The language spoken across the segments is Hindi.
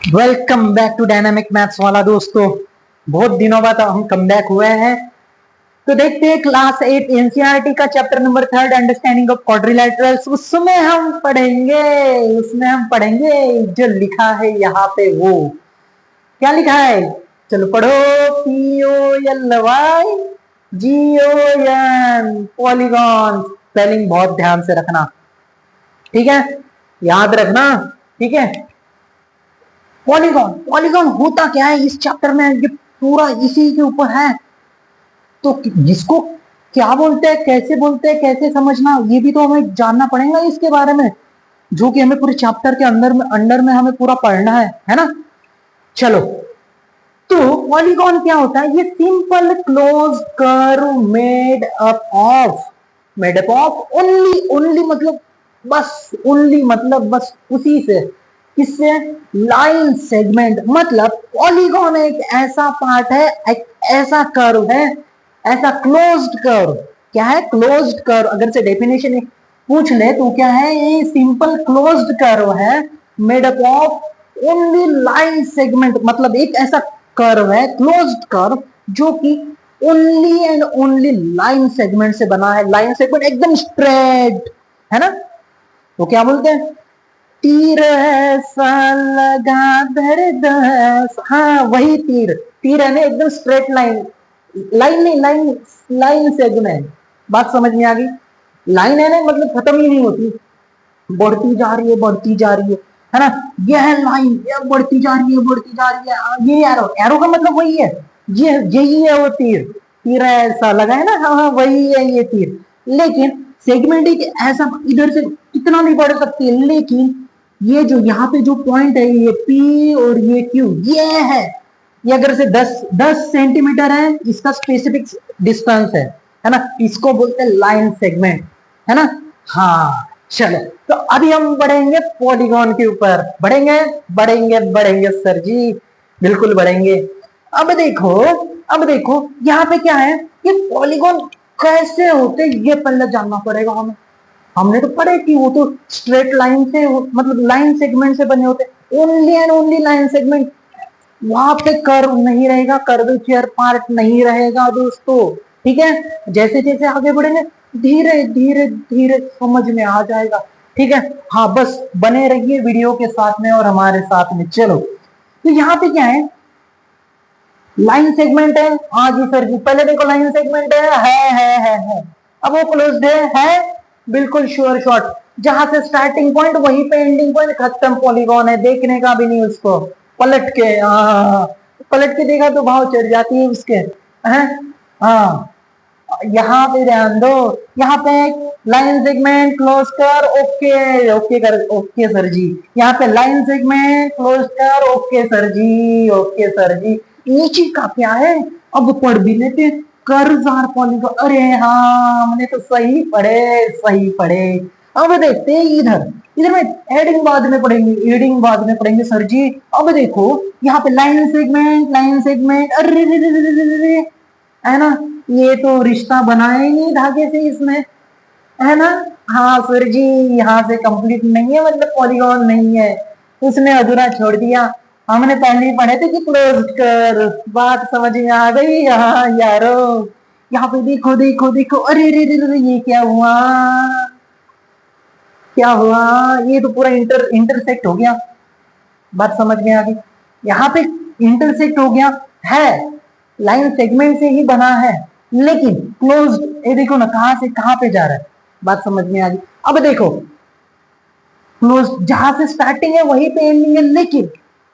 Welcome back to dynamic maths वाला दोस्तों। बहुत दिनों बाद हम कम बैक हुए हैं। तो देखते हैं क्लास 8 एनसीईआरटी का चैप्टर नंबर 3 अंडरस्टैंडिंग ऑफ क्वाड्रिलैटरल्स। उसमें हम पढ़ेंगे जो लिखा है यहाँ पे। वो क्या लिखा है, चलो पढ़ो। POLYGON polygon. स्पेलिंग बहुत ध्यान से रखना, ठीक है, याद रखना, ठीक है। पॉलीगॉन पॉलीगॉन होता क्या है इस चैप्टर में, ये पूरा इसी के ऊपर है। तो जिसको क्या बोलते हैं, कैसे बोलते हैं, कैसे समझना, ये भी तो हमें जानना पड़ेगा इसके बारे में, जो कि हमें पूरे चैप्टर के अंदर में हमें पूरा पढ़ना है ना। चलो, तो पॉलीगॉन क्या होता है, ये simple close curve made up of only only मतलब बस, ओनली मतलब बस उसी से, किससे, लाइन सेगमेंट। मतलब पॉलीगॉन एक ऐसा पार्ट है, एक ऐसा कर्व है, ऐसा क्लोज्ड कर्व। क्या है, क्लोज्ड कर्व। अगर से डेफिनेशन पूछ ले तो क्या है, ये सिंपल क्लोज्ड कर्व है, made up of only line segment. मतलब एक ऐसा कर्व है, क्लोज्ड कर्व, जो कि only and only line segment से बना है। लाइन सेगमेंट एकदम स्ट्रेट है ना। तो क्या बोलते हैं, तीर ऐसा लगा दर्द। हाँ वही तीर, तीर है ना, एकदम स्ट्रेट लाइन। लाइन नहीं, लाइन सेगमेंट। बात समझ में आ गई। लाइन है ना, मतलब खत्म ही नहीं होती, बढ़ती जा रही है, बढ़ती जा रही है ना। यह है लाइन, ये बढ़ती जा रही है, बढ़ती जा रही है। ये एरो, एरो का मतलब वही है, ये यही है वो तीर। तीर ऐसा लगा है ना, हाँ हाँ वही है ये तीर। लेकिन सेगमेंट एक ऐसा, इधर से कितना भी बढ़ सकती है, लेकिन ये जो यहाँ पे जो पॉइंट है, ये P और ये Q, ये अगर से 10 सेंटीमीटर है, इसका स्पेसिफिक डिस्टेंस है ना। इसको बोलते हैं लाइन सेगमेंट, है ना। हाँ चलो, तो अभी हम बढ़ेंगे पॉलीगॉन के ऊपर। बढ़ेंगे बढ़ेंगे बढ़ेंगे सर जी, बिल्कुल बढ़ेंगे। अब देखो, अब देखो यहाँ पे क्या है, ये पॉलीगॉन कैसे होते, ये पहले जानना पड़ेगा हमें। हमने तो पढ़े कि वो तो स्ट्रेट लाइन से, मतलब लाइन सेगमेंट से बने होते, only and only line segment. वहां पे कर्व नहीं रहेगा, कर्वेचर पार्ट नहीं रहेगा दोस्तों, ठीक है। जैसे जैसे आगे बढ़ेंगे, धीरे धीरे धीरे समझ में आ जाएगा, ठीक है। हाँ बस बने रहिए वीडियो के साथ में और हमारे साथ में। चलो, तो यहाँ पे क्या है, लाइन सेगमेंट है। हाँ जी सर जी, पहले देखो लाइन सेगमेंट है। अब वो क्लोज्ड है बिल्कुल श्योर शॉट। जहां से स्टार्टिंग पॉइंट वहीं पे एंडिंग पॉइंट, खत्म पॉलीगॉन है, देखने का भी नहीं उसको। पलट के, हाँ पलट के देखा तो भाव चढ़ जाती है उसके, हैं। हाँ यहाँ पे ध्यान दो, यहाँ पे लाइन सेगमेंट क्लोज कर, ओके ओके कर, ओके सर जी। यहाँ पे लाइन सेगमेंट क्लोज कर, ओके सर जी, ओके सर जी। नीचे का क्या है, अब पढ़ भी लेते, कर्व्स आर पॉलीगॉन। अरे हाँ, हमने तो सही पढ़े, सही पढ़े। अब देखते हैं इधर, इधर में एडिंग बाद में पढ़ेंगे, एडिंग बाद में पढ़ेंगे सर जी। अब देखो यहाँ पे लाइन सेगमेंट, अरे है ना, ये तो रिश्ता बनाया ही नहीं धागे से इसमें, है ना। हाँ सर जी, यहाँ से कंप्लीट नहीं है, मतलब पॉलीगॉन नहीं है, उसने अधूरा छोड़ दिया। हमने पहले ही पढ़े थे कि क्लोज कर। बात समझ में आ गई, हाँ यारो। यहाँ पे देखो देखो देखो, अरे रे रे रे, ये क्या हुआ, क्या हुआ, ये तो पूरा इंटरसेक्ट हो गया। बात समझ में आ गई, यहाँ पे इंटरसेक्ट हो गया है, लाइन सेगमेंट से ही बना है, लेकिन क्लोज, ये देखो ना कहां से कहां पे जा रहा है। बात समझ में आ गई। अब देखो, क्लोज जहां से स्टार्टिंग है वहीं पे एंडिंग है, लेकिन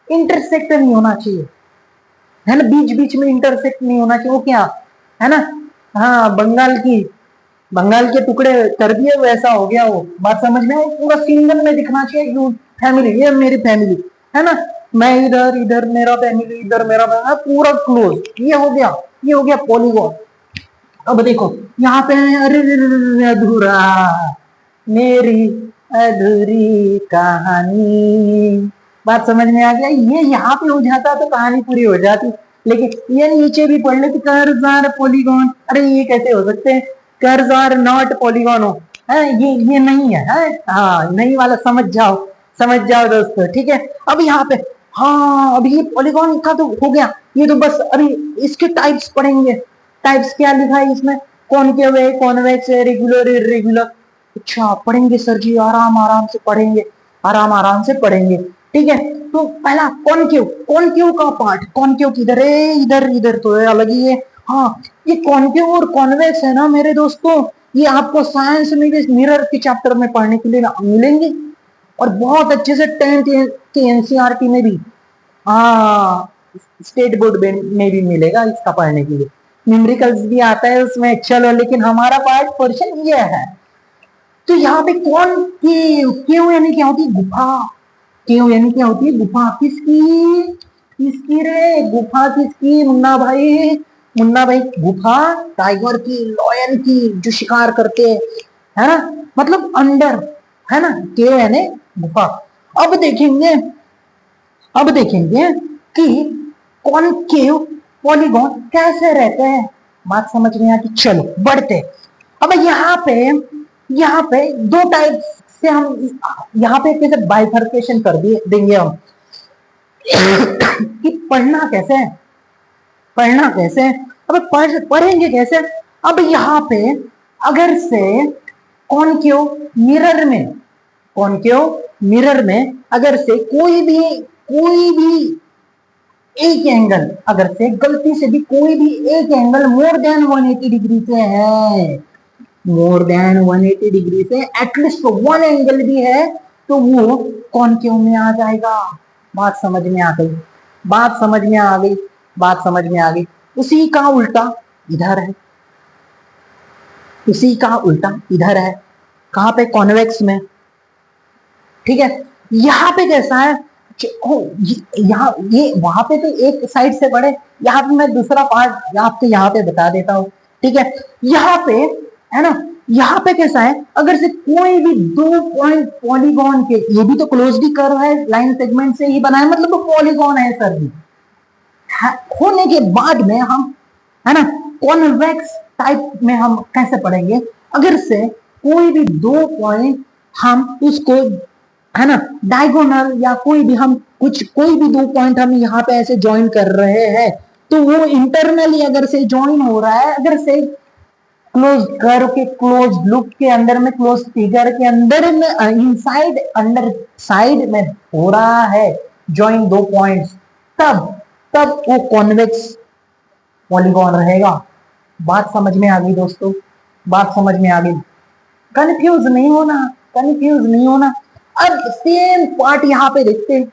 इंटरसेक्ट नहीं होना चाहिए, है ना, बीच बीच में इंटरसेक्ट नहीं होना चाहिए। वो क्या है ना, हाँ बंगाल के टुकड़े कर दिए वैसा हो गया वो। बात समझ में आई, पूरा सिंगल में दिखना चाहिए। फैमिली, ये मेरी फैमिली है ना, मैं इधर, इधर मेरा फैमिली, इधर मेरा फैमिली, पूरा क्लोज, ये हो गया, ये हो गया पॉलीगॉन। अब देखो यहाँ पे, अरे अधूरा, मेरी अधूरी कहानी। बात समझ में आ गया, ये यहाँ पे हो जाता तो कहानी पूरी हो जाती, लेकिन ये नीचे भी पढ़ लेते, कर्व्स आर पॉलीगॉन। अरे ये कैसे हो सकते हैं, कर्व्स आर नॉट पॉलीगॉन हो, है ये नहीं है, हाँ नहीं वाला समझ जाओ, समझ जाओ दोस्तों, ठीक है। अब यहाँ पे हाँ अभी ये पॉलीगॉन का तो हो गया, ये तो बस अभी इसके टाइप्स पढ़ेंगे। टाइप्स क्या लिखा है इसमें, कॉनकेव है, कॉन्वेक्स है, रेगुलर, इरेगुलर। अच्छा पढ़ेंगे सर जी, आराम आराम से पढ़ेंगे, आराम आराम से पढ़ेंगे। ठीक है, तो पहला कॉनकेव, कॉनकेव का पार्ट, कॉनकेव किधर है, इधर, इधर तो है अलग ही है। हाँ ये कॉनकेव और कॉन्वेक्स है ना मेरे दोस्तों, ये आपको साइंस में भी मिरर के चैप्टर में पढ़ने के लिए मिलेंगे, और बहुत अच्छे से 10th की एनसीईआरटी में भी, हाँ स्टेट बोर्ड में भी मिलेगा इसका पढ़ने के लिए, न्यूमेरिकल्स भी आता है उसमें। चलो लेकिन हमारा पार्ट पोर्शन ये है। तो यहाँ पे कौन केव, केव यानी क्या होती है, गुफा। केव यानी क्या होती है, गुफा। किसकी, किसकी रे, गुफा किसकी मुन्ना भाई, मुन्ना भाई गुफा टाइगर की, लॉयन की, जो शिकार करते है ना, मतलब अंडर, है ना, केव यानी गुफा। अब देखेंगे, अब देखेंगे कि कॉनकेव पॉलीगॉन कैसे रहते हैं, बात समझ में आ गई। चलो बढ़ते। अब यहाँ पे दो टाइप से हम यहाँ पे कैसे बाइफर्केशन कर दिए देंगे हम कि पढ़ना कैसे है, पढ़ना कैसे है। अब पढ़ेंगे कैसे। अब यहाँ पे अगर से कॉनकेव मिरर में, कॉनकेव मिरर में अगर से कोई भी एक एंगल, अगर से गलती से भी कोई भी एक एंगल मोर देन 180 डिग्री से है, मोर देन 180 डिग्री से एटलीस्ट वन एंगल भी है, तो वो कॉनकेव में आ जाएगा। बात समझ में आ गई, बात समझ में आ गई, बात समझ में आ गई। उसी का उल्टा इधर है, उसी का उल्टा इधर है, कहां पे, कॉन्वेक्स में। ठीक है, यहाँ पे कैसा है, यहाँ ये वहां पे तो एक साइड से पढ़े, यहाँ पे मैं दूसरा पार्ट आपको यहाँ पे बता देता हूँ। ठीक है, यहाँ पे है ना, यहाँ पे कैसा है, अगर से कोई भी दो पॉइंट पॉलीगॉन के, ये भी तो क्लोज्ड कर्व है, लाइन सेगमेंट से ही बना है, मतलब वो पॉलीगॉन है सर जी। होने के बाद में हम, है ना, कॉन्वेक्स टाइप में हम कैसे पढ़ेंगे, अगर से कोई भी दो पॉइंट हम उसको, है ना, डायगोनल या कोई भी हम कुछ, कोई भी दो पॉइंट हम यहाँ पे ऐसे ज्वाइन कर रहे हैं, तो वो इंटरनली अगर से ज्वाइन हो रहा है, अगर से क्लोज कर्व के, क्लोज लूप के अंदर में, क्लोज फिगर के अंदर में, इनसाइड अंडर साइड में हो रहा है ज्वाइन दो पॉइंट्स, तब तब वो कॉन्वेक्स पॉलीगॉन रहेगा। बात समझ में आ गई दोस्तों, बात समझ में आ गई, कंफ्यूज नहीं होना, कंफ्यूज नहीं होना। अब सेम पार्ट यहाँ पे देखते हैं,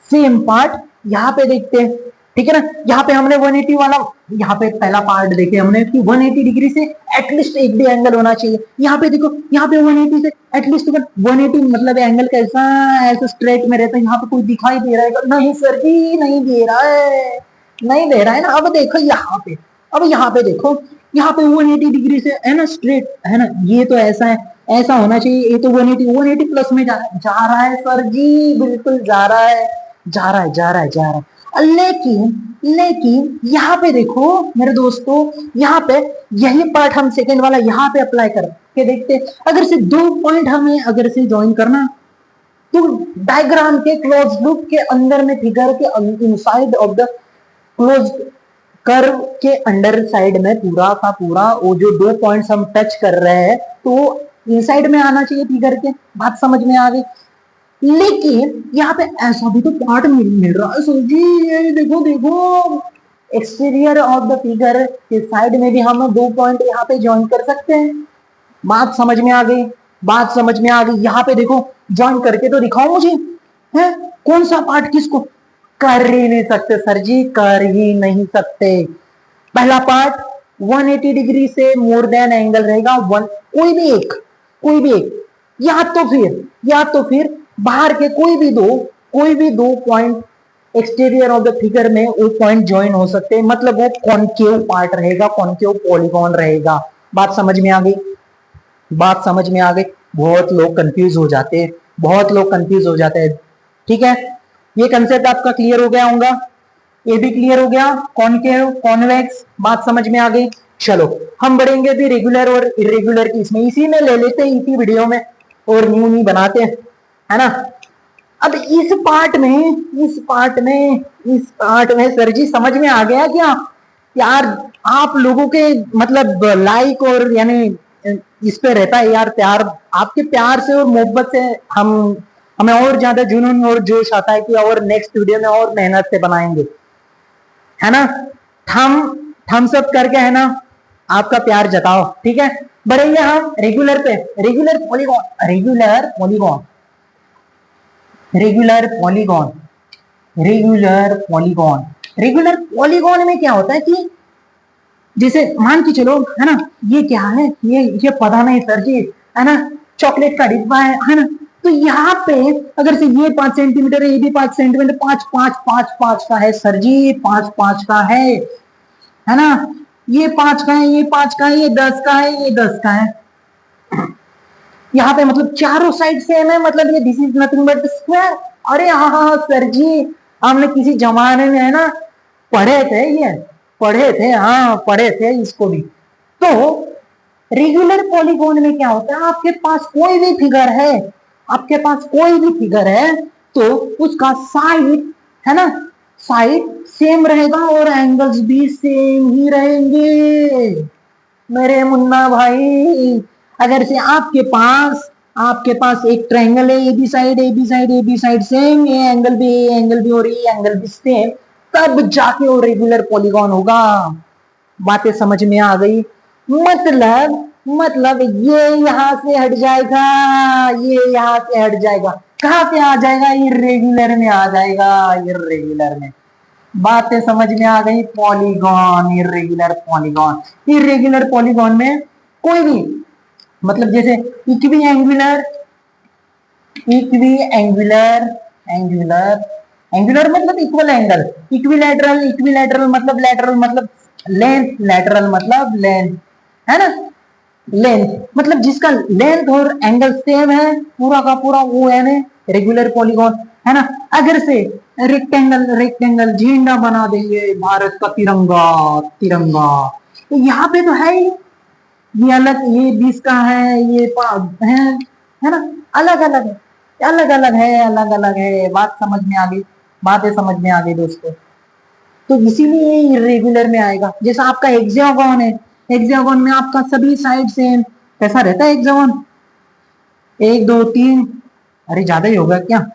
सेम पार्ट यहाँ पे देखते हैं। ठीक है ना, यहाँ पे हमने 180 वाला, यहाँ पे पहला पार्ट देखे हमने कि 180 डिग्री से एटलीस्ट एक भी एंगल होना चाहिए। यहाँ पे देखो, यहाँ पे 180 से एटलीस्ट 180 मतलब एंगल कैसा, ऐसा स्ट्रेट में रहता है। यहाँ पे कोई दिखाई दे रहा है, नहीं सर जी नहीं दे रहा है, नहीं दे रहा है ना। अब देखो यहाँ पे, अब यहाँ पे देखो, यहाँ पे 180 डिग्री से है ना, स्ट्रेट है ना, ये तो ऐसा है, ऐसा होना चाहिए, ये तो 180 प्लस में जा रहा है सर जी, बिल्कुल जा रहा है, जा रहा है, जा रहा है, जा रहा है। लेकिन यहाँ पे देखो मेरे दोस्तों, यहाँ पे यही पार्ट हम सेकेंड वाला यहाँ पे अप्लाई करके देखते हैं। अगर से दो पॉइंट हमें अगर से ज्वाइन करना, तो डायग्राम के क्लोज लूप के अंदर में, फिगर के inside of the close curve के अंडर साइड में पूरा का पूरा वो जो दो पॉइंट्स हम टच कर रहे हैं, तो इनसाइड में आना चाहिए फिगर के। बात समझ में आ गई। लेकिन यहाँ पे ऐसा भी तो पार्ट मिल रहा है सर जी, ये देखो देखो, एक्सटीरियर ऑफ द फिगर के साइड में भी हम दो पॉइंट यहाँ पे ज्वाइन कर सकते हैं। बात समझ में आ गई, बात समझ में आ गई। यहाँ पे देखो, ज्वाइन करके तो दिखाओ मुझे, है कौन सा पार्ट किसको, कर ही नहीं सकते सर जी, कर ही नहीं सकते। पहला पार्ट 180 डिग्री से मोर देन एंगल रहेगा, वन, कोई भी एक, कोई भी एक, या तो फिर बाहर के कोई भी दो point exterior of the figure में वो पॉइंट ज्वाइन हो सकते हैं, मतलब वो कॉनकेव पार्ट रहेगा, कॉनकेव पॉलीगॉन रहेगा। बात समझ में आ गई, बात समझ में आ गई। बहुत लोग कंफ्यूज हो जाते हैं, बहुत लोग कंफ्यूज हो जाते हैं। ठीक है, ये कंसेप्ट आपका क्लियर हो गया होगा, ये भी क्लियर हो गया, कॉनकेव कॉन्वेक्स, बात समझ में आ गई। चलो हम बढ़ेंगे भी रेगुलर और इरेगुलर की, इसमें इसी में ले लेते हैं, इसी वीडियो में, और न्यू नहीं बनाते, है ना। अब इस पार्ट में सर जी समझ में आ गया क्या यार? आप लोगों के मतलब लाइक और यानी इस पे रहता है यार प्यार, आपके प्यार से और मोहब्बत से हम हमें और ज्यादा जुनून और जोश आता है कि और नेक्स्ट वीडियो में और मेहनत से बनाएंगे, है ना? थम्स अप करके, है ना, आपका प्यार जताओ, ठीक है? बढ़ेंगे हम रेगुलर पे, regular polygon, regular polygon, regular polygon, regular polygon. Regular polygon में क्या होता है कि जैसे मान के चलो, है ना, ये क्या है, ये पता नहीं सर जी, है ना, चॉकलेट का डिब्बा है ना? तो यहाँ पे अगर से ये 5 सेंटीमीटर है, ये भी 5 सेंटीमीटर, 5 5 5 5 का है सर जी, 5 5 का है ना? ये 5 का है, ये 5 का है, ये 10 का है, ये 10 का है। यहाँ पे मतलब चारों साइड सेम है, मतलब ये this is nothing but square. अरे हाँ सर जी, हमने किसी जमाने में, है ना, पढ़े थे, ये पढ़े थे, हाँ पढ़े थे इसको भी। तो रेगुलर पॉलीगॉन में क्या होता है, आपके पास कोई भी फिगर है, आपके पास कोई भी फिगर है, तो उसका साइड, है ना, साइड सेम रहेगा और एंगल्स भी सेम ही रहेंगे मेरे मुन्ना भाई। अगर से आपके पास एक ट्रायंगल है, A B side, A B side, A B side same, ये एंगल भी, ए एंगल भी और ये एंगल भी सेम, तब जाके वो रेगुलर पॉलीगॉन होगा। बातें समझ में आ गई? मतलब ये यहां से हट जाएगा, ये यहां से हट जाएगा, कहां पे आ जाएगा? इर्रेगुलर में आ जाएगा, इर्रेगुलर में। बातें समझ में आ गई? Polygon, irregular polygon. Irregular polygon में कोई भी मतलब जैसे equi angular, equi angular, angular, angular मतलब इक्वल एंगल, इक्विलैटरल, इक्विलैटरल मतलब लैटरल मतलब लेंथ, लैटरल मतलब लेंथ, है ना? लेंथ मतलब जिसका लेंथ और एंगल सेम है, पूरा का पूरा, वो है रेगुलर पॉलीगॉन, है ना? अगर से रेक्टेंगल, रेक्टेंगल झंडा बना देंगे, भारत का तिरंगा, तिरंगा, तो यहाँ पे तो है ही, ये अलग, ये 20 का है, ये है ना? अलग अलग है, अलग अलग है, अलग अलग है। बात समझ में आ गई? बातें समझ में आ गई दोस्तों? तो इसीलिए ये इरेगुलर में आएगा। जैसा आपका हेक्सागोन है, हेक्सागोन में आपका सभी साइड सेम, कैसा रहता है हेक्सागोन? 1 2 3, अरे ज्यादा ही होगा क्या?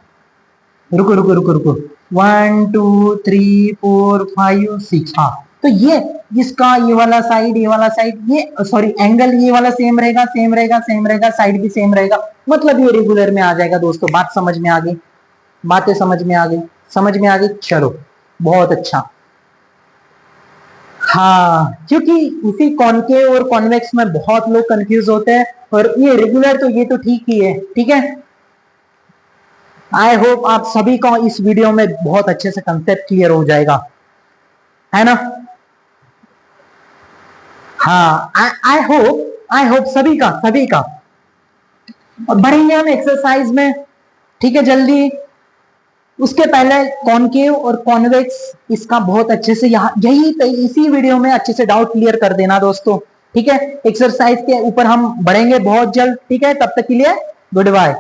रुको रुको रुको रुको, 1 2 3 4 5 6, हाँ। तो ये जिसका ये वाला साइड, ये वाला साइड, ये सॉरी एंगल ये वाला सेम रहेगा, सेम रहेगा, सेम रहेगा, साइड भी सेम रहेगा, मतलब ये रेगुलर में आ जाएगा दोस्तों। बात समझ में आ गई? बातें समझ में आ गई? समझ में आ गई, चलो बहुत अच्छा। हाँ, क्योंकि इसी कॉनकेव और कॉन्वेक्स में बहुत लोग कंफ्यूज होते हैं, और ये रेगुलर तो ये तो ठीक ही है, ठीक है। आई होप आप सभी को इस वीडियो में बहुत अच्छे से कंसेप्ट क्लियर हो जाएगा, है ना? हाँ, आई होप सभी का। और बढ़ेंगे हम एक्सरसाइज में, ठीक है, जल्दी। उसके पहले कॉनकेव और कॉन्वेक्स इसका बहुत अच्छे से यहाँ इसी वीडियो में अच्छे से डाउट क्लियर कर देना दोस्तों, ठीक है। एक्सरसाइज के ऊपर हम बढ़ेंगे बहुत जल्द, ठीक है। तब तक के लिए गुड बाय।